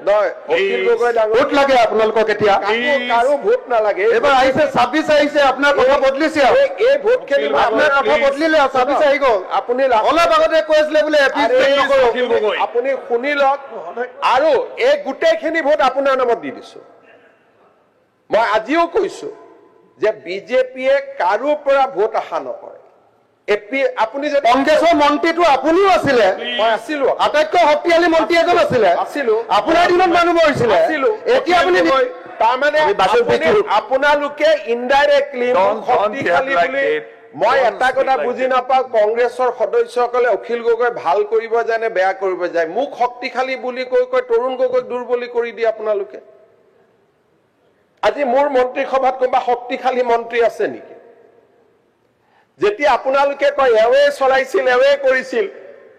নহয় অখিল গগৈ ডাঙৰ ভোট লাগে আপোনালোকক এতিয়া কাৰো ভোট নালাগে এবাৰ আহিছে 26 আহিছে আপোনাৰ কথা বদলিছে এই ভোট খেলিব আপোনাৰ কথা বদলিলে 26 আহি গ'ল আপুনি অলপ আগতে কৈছিলে বোলে আপুনি শুনি লওক আৰু এই গোটেইখিনি ভোট আপোনাৰ নামত দি দিছো মই আজিও কৈছো যে বিজেপিয়ে কাৰো পৰা ভোট আশা নকৰে আপুনি যদি কংগ্ৰেছৰ মন্ত্ৰীটো আপুনিও আছিলে মই আছিলো আটাইতকৈ শক্তিশালী মন্ত্ৰী এজন আছিলে আছিলো আপোনাৰ দিনত মানুহ মৰিছিলে আছিলো এতিয়া আপুনি তাৰমানে আপোনালোকে ইনডাইৰেক্টলি শক্তিশালী বুলি মই এটা কথা বুজি নাপাওঁ কংগ্ৰেছৰ সদস্যসকলে অখিল গগৈ ভাল কৰিব যায় নে বেয়া কৰিব যায় মোক শক্তিশালী বুলি কৈ তৰুণ গগৈক দুৰ্বলী কৰি দিয়ে আপোনালোকে আজি মোৰ মন্ত্ৰী সভাত কোনোবা শক্তিশালী মন্ত্ৰী আছে নেকি যেতিয়া আপোনালোকে কয় এৱে চলাইছিল এৱে কৰিছিল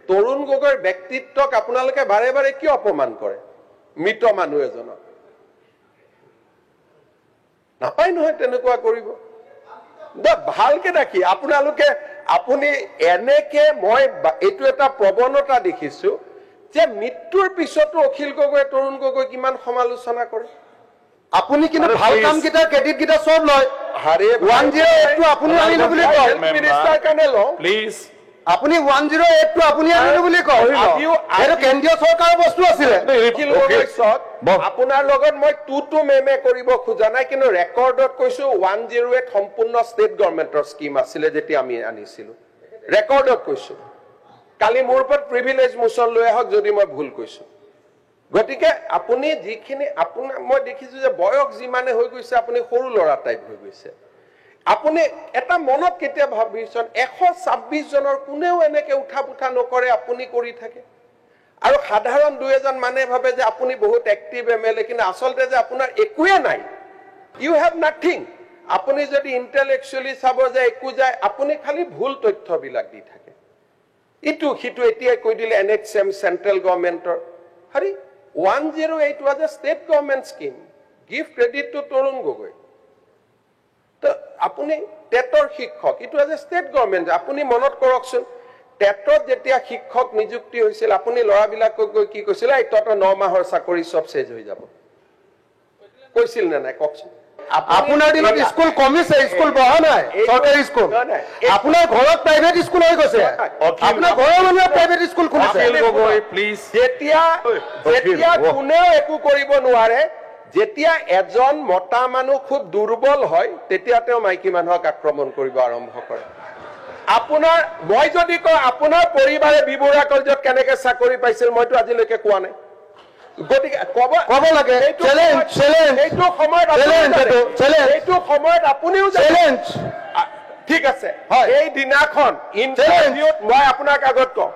তৰুণ গগৈৰ ব্যক্তিত্বক আপোনালোকে বাৰে বাৰে কিয় অপমান কৰে মৃত মানুহ এজনক নাপায় নহয় তেনেকুৱা কৰিব ভালকে দেখি আপোনালোকে আপুনি এনেকে মই এইটো এটা প্ৰৱণতা দেখিছো যে মৃত্যুৰ পিছতো অখিল গগৈ তৰুণ গগৈ কিমান সমালোচনা কৰে আপুনি কিন্তু ভাল কাম কিটা ক্ৰেডিট কিটা সব লয় হাৰে 108 টো আপুনি আনিলে বুলি কয় মিনিষ্টাৰ কাৰণে ল প্লিজ আপুনি 108 টো আপুনি আনিলে বুলি কয় এইটো কেন্দ্ৰীয় চৰকাৰৰ বস্তু আছিলে অখিল গগৈ সক আপোনাৰ লগত মই টু মেমে কৰিব খোজা নাই কিন্তু ৰেকৰ্ডত কৈছো 108 সম্পূৰ্ণ ষ্টেট গভৰ্ণমেণ্টৰ স্কিম আছিলে যেতিয়া আমি আনিছিলো ৰেকৰ্ডত কৈছো কালি মোৰ ওপৰত প্ৰিভিলেজ মোচন লৈ আহক যদি মই ভুল কৈছো গতিকে আপুনি যিখিনি আপোনাৰ মই দেখিছো যে বয়স যিমানে হৈ গৈছে আপুনি সৰু লৰা টাইপ হৈ গৈছে আপুনি এটা মনত কেতিয়া ভাবিছন 126 জনৰ কোনেও এনেকে উঠা পুঠা নকৰে আপুনি কৰি থাকে আৰু সাধাৰণ দুই এজন মানে ভাবে যে আপুনি বহুত এক্টিভ এমএলএ কিন্তু আচলতে যে আপোনাৰ একোৱে নাই ইউ হ্যাভ নাথিং আপুনি যদি ইন্টেলেকচুয়ালি চাব যে একো যায় আপুনি খালি ভুল তথ্যবিলাক দি থাকে ইটো হিটো এতিয়া কৈ দিলে এনএক্সএম central গভৰ্নমেন্টৰ Hari 108 was a state government scheme. Give credit to Torun Gogoi. So, apuni tetor shiক্ষক, it was a state government. Apuni monot korokson. Tetor jetia shiক্ষক nijukti hoisil, apuni lora bilakok goi ki koisil, ei toto 9 mahor sakori sob sej hoi jabo. Koisil na nai kokson. আপোনাৰ দিনত school কমিছে school বহা নাই চৰকাৰী school আপোনাৰ ঘৰত private school হৈ গৈছে আপোনাৰ ঘৰৰ মানুহে প্ৰাইভেট স্কুল খুলিছে প্লিজ যেতিয়া কোনেও একো কৰিব নোৱাৰে যেতিয়া এজন মতা মানুহ খুব দুৰ্বল হয় তেতিয়া তেওঁ মাইকী মানুহক আক্ৰমণ কৰিব আৰম্ভ কৰে আপোনাৰ মই যদি কওঁ আপোনাৰ পৰিবাৰে বিবৰা কলেজত কেনেকৈ চাকৰি পাইছিল মইতো আজিলৈকে কোৱা নাই গতিকে কব লাগে চ্যালেঞ্জ এইটো সময়ত আপুনিও চ্যালেঞ্জ ঠিক আছে এই দিনাখন ইন্টাৰভিউত মই আপোনাক আগত কওঁ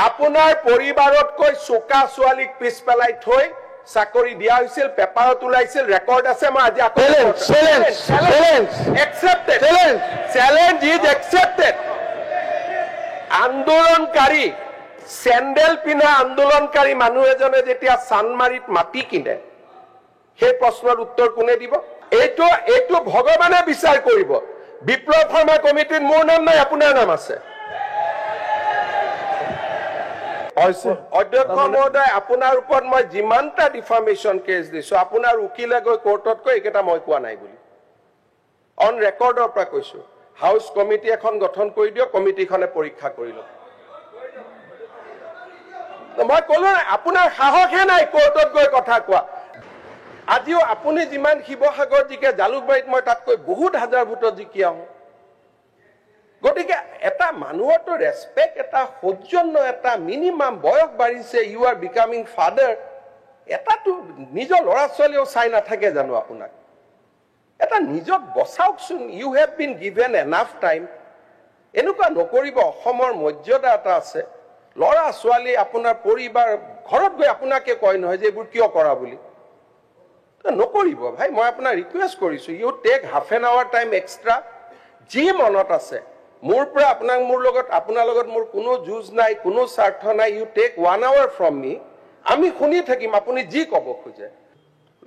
আপোনাৰ পৰিবাৰতকৈ চোকা ছোৱালীক পিছ পেলাই থৈ চাকৰি দিয়া হৈছিল পেপাৰত ওলাইছিল ৰেকৰ্ড আছে মই আজি চ্যালেঞ্জ ইজ একসেপ্টেড আন্দোলনকাৰী চেন্ডেল পিন্ধা আন্দোলনকাৰী মানুহ এজনে যেতিয়া চানমাৰিত মাটি কিনে সেই প্ৰশ্নৰ উত্তৰ কোনে দিব এইটো ভগৱানে বিচাৰ কৰিব বিপ্লৱ শৰ্মা কমিটিত মোৰ নাম নাই আপোনাৰ নাম আছে অধ্যক্ষ মহোদয় আপোনাৰ ওপৰত মই যিমানটা ডিফামেশ্যন কেছ দিছো আপোনাৰ উকিলে গৈ কোৰ্টত কৈ এইকেইটা মই কোৱা নাই বুলি অন ৰেকৰ্ডৰ পৰা কৈছো হাউচ কমিটি এখন গঠন কৰি দিয়ক কমিটিখনে পৰীক্ষা কৰি লওক মই কলো আপোনাৰ সাহসে নাই কোৰ্টত গৈ কথা কোৱা আজিও আপুনি যিমান শিৱসাগৰ জিকে জালুকবাৰীত মই তাতকৈ বহুত হাজাৰ ভোটত জিকি আহোঁ গতিকে এটা মানুহৰতো ৰেসপেক্ট এটা সৌজন্য এটা মিনিমাম বয়স বাঢ়িছে ইউ আৰ বিকামিং ফাদাৰ এটাতো নিজৰ ল'ৰা ছোৱালীও চাই নাথাকে জানো আপোনাক এটা নিজক বচাওকচোন you have been given enough time এনেকুৱা নকৰিব অসমৰ মৰ্যাদা এটা আছে লৰা ছোৱালী আপোনাৰ পৰিবাৰ ঘৰত গৈ আপোনাকে কয় নহয় যে এইবোৰ কিয় কৰা বুলি নকৰিব ভাই মই আপোনাক ৰিকুৱেষ্ট কৰিছো you take half an hour time extra যি মনত আছে মোৰ পৰা আপোনাৰ লগত মোৰ কোনো যুঁজ নাই কোনো স্বাৰ্থ নাই ইউ টেক 1 আৱাৰ ফ্ৰম মি আমি শুনি থাকিম আপুনি যি ক'ব খোজে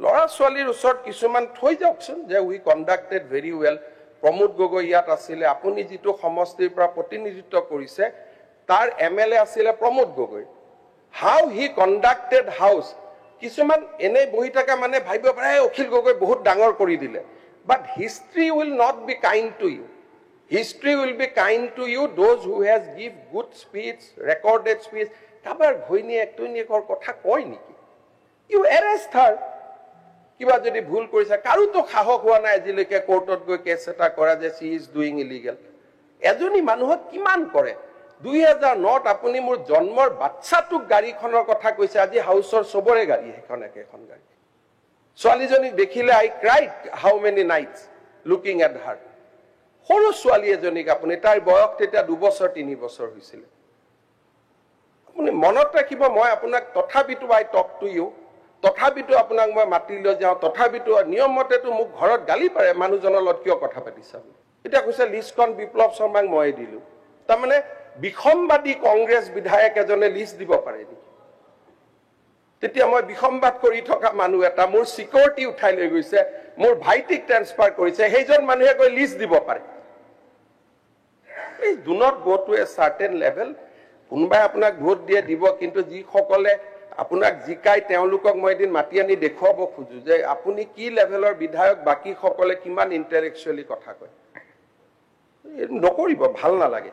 লৰা ছোৱালীৰ ওচৰত কিছুমান থৈ যাওকচোন যে we conducted very well Pramod Gogoi ইয়াত আছিলে আপুনি যিটো সমষ্টিৰ পৰা প্ৰতিনিধিত্ব কৰিছে তাৰ এমএলএ আছিলে Pramod Gogoi how he conducted house কিছুমান এনে বহি থকা মানে ভাবিব পাৰে অখিল গগৈ বহুত ডাঙৰ কৰি দিলে but history will not be kind to you history will be kind to you those who has give good speech recorded speech কাৰোবাৰ ঘৈণীয়েক টৈণীয়েকৰ কথা কয় নেকি ইউ এৰেষ্ট হাৰ কিবা যদি ভুল কৰিছে কাৰোতো সাহস হোৱা নাই আজিলৈকে কোৰ্টত গৈ কেছ এটা কৰা যে চি ইজ ডুইং ইলিগেল এজনী মানুহক কিমান কৰে 2009ত আপুনি মোৰ জন্মৰ বাচ্চাটোক গাড়ীখনৰ কথা কৈছে আজি হাউচৰ চবৰে গাড়ী এখন একেখন গাড়ী ছোৱালীজনীক দেখিলে আই cried how many nights looking at হাৰ সৰু ছোৱালী এজনীক আপুনি তাইৰ বয়স তেতিয়া 2 বছৰ 3 বছৰ হৈছিল আপুনি মনত ৰাখিব মই আপোনাক তথাপিতো আই টক টু ইউ তথাপিতো আপোনাক মই মাতি লৈ যাওঁ তথাপিতো নিয়মমতেতো মোক ঘৰত গালি পাৰে মানুহজনৰ লগত কিয় কথা পাতিছা এতিয়া কৈছে লিষ্টখন বিপ্লৱ শৰ্মাক মই দিলো তাৰমানে বিসম্বাদী কংগ্ৰেছ বিধায়ক এজনে লিষ্ট দিব পাৰে নেকি তেতিয়া মই বিসম্বাদ কৰি থকা মানুহ এটা মোৰ সিকিউৰিটি উঠাই লৈ গৈছে মোৰ ভাইটিক ট্ৰান্সফাৰ কৰিছে সেইজন মানুহে গৈ লিষ্ট দিব পাৰে please do not go to A certain level কোনোবাই আপোনাক ভোট দিয়ে দিব কিন্তু যিসকলে আপোনাক জিকাই তেওঁলোকক মই এদিন মাতি আনি দেখুৱাব খোজো যে আপুনি কি লেভেলৰ বিধায়ক বাকী সকলে কিমান ইন্টেলেকচুৱেলি কথা কয় নকৰিব ভাল নালাগে